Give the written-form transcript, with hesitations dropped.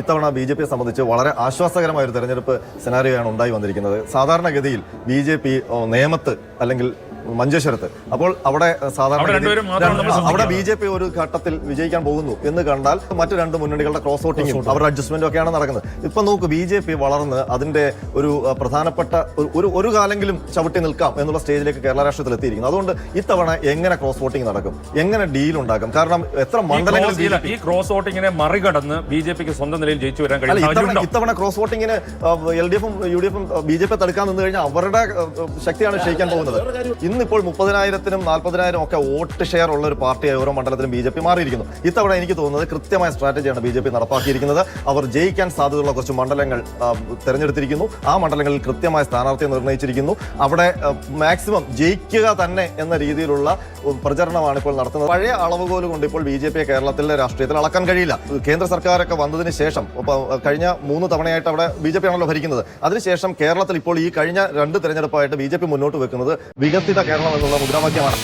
ഇത്തവണ ബി.ജെ.പിയെ സംബന്ധിച്ച് വളരെ ആശ്വാസകരമായ ഒരു തെരഞ്ഞെടുപ്പ് സെനാരിയോയാണ് ഉണ്ടായി വന്നിരിക്കുന്നത്. സാധാരണഗതിയിൽ ബി.ജെ.പി നേമത്ത് അല്ലെങ്കിൽ മഞ്ചേശ്വരത്ത്, അപ്പോൾ അവിടെ അവിടെ ബി.ജെ.പി ഒരു ഘട്ടത്തിൽ വിജയിക്കാൻ പോകുന്നു എന്ന് കണ്ടാൽ മറ്റു രണ്ട് മുന്നണികളുടെ ക്രോസ് വോട്ടിങ്ങും അവരുടെ അഡ്ജസ്റ്റ്മെന്റും ഒക്കെയാണ് നടക്കുന്നത്. ഇപ്പൊ നോക്കൂ, ബി.ജെ.പി വളർന്ന് അതിന്റെ ഒരു പ്രധാനപ്പെട്ട ഒരു കാലെങ്കിലും ചവിട്ടി നിൽക്കാം എന്നുള്ള സ്റ്റേജിലേക്ക് കേരള രാഷ്ട്രീയത്തിൽ എത്തിയിരിക്കുന്നു. അതുകൊണ്ട് ഇത്തവണ എങ്ങനെ ക്രോസ് വോട്ടിംഗ് നടക്കും, എങ്ങനെ ഡീൽ ഉണ്ടാക്കും? കാരണം എത്ര മണ്ഡലങ്ങൾ ഈ ക്രോസ് വോട്ടിങ്ങിനെ മറികടന്ന് ബി.ജെ.പിക്ക് സ്വന്തം നിലയിൽ ജയിച്ചു വരാൻ കഴിയും. ഇത്തവണ ക്രോസ് വോട്ടിങ്ങിന് എൽ.ഡി.എഫും യു.ഡി.എഫും ബി.ജെ.പി തടുക്കാൻ നിന്ന് കഴിഞ്ഞാൽ അവരുടെ ശക്തിയാണ് ക്ഷയിക്കാൻ പോകുന്നത്. ഇന്നിപ്പോൾ 30,000-നും 40,000 ഒക്കെ വോട്ട് ഷെയർ ഉള്ള ഒരു പാർട്ടിയായി ഓരോ മണ്ഡലത്തിലും ബി.ജെ.പി മാറിയിരിക്കുന്നു. ഇത്തവണ എനിക്ക് തോന്നുന്നത് കൃത്യമായ സ്ട്രാറ്റജിയാണ് ബി.ജെ.പി നടപ്പാക്കിയിരിക്കുന്നത്. അവർ ജയിക്കാൻ സാധ്യതയുള്ള കുറച്ച് മണ്ഡലങ്ങൾ തെരഞ്ഞെടുത്തിരിക്കുന്നു. ആ മണ്ഡലങ്ങളിൽ കൃത്യമായ സ്ഥാനാർത്ഥിയെ നിർണ്ണയിച്ചിരിക്കുന്നു. അവിടെ മാക്സിമം ജയിക്കുക തന്നെ എന്ന രീതിയിലുള്ള പ്രചരണമാണ് ഇപ്പോൾ നടത്തുന്നത്. പഴയ അളവുകോല് കൊണ്ട് ഇപ്പോൾ ബി.ജെ.പിയെ കേരളത്തിലെ രാഷ്ട്രീയത്തിൽ അളക്കാൻ കഴിയില്ല. കേന്ദ്ര സർക്കാരൊക്കെ വന്നതിന് ശേഷം കഴിഞ്ഞ 3 തവണയായിട്ട് അവിടെ ബി.ജെ.പി ആണല്ലോ ഭരിക്കുന്നത്. അതിനുശേഷം കേരളത്തിൽ ഇപ്പോൾ ഈ കഴിഞ്ഞ 2 തെരഞ്ഞെടുപ്പായിട്ട് ബി.ജെ.പി മുന്നോട്ട് വെക്കുന്നത് വികസിത കേരളം എന്നുള്ള മുദ്രാവാക്യമാണ്.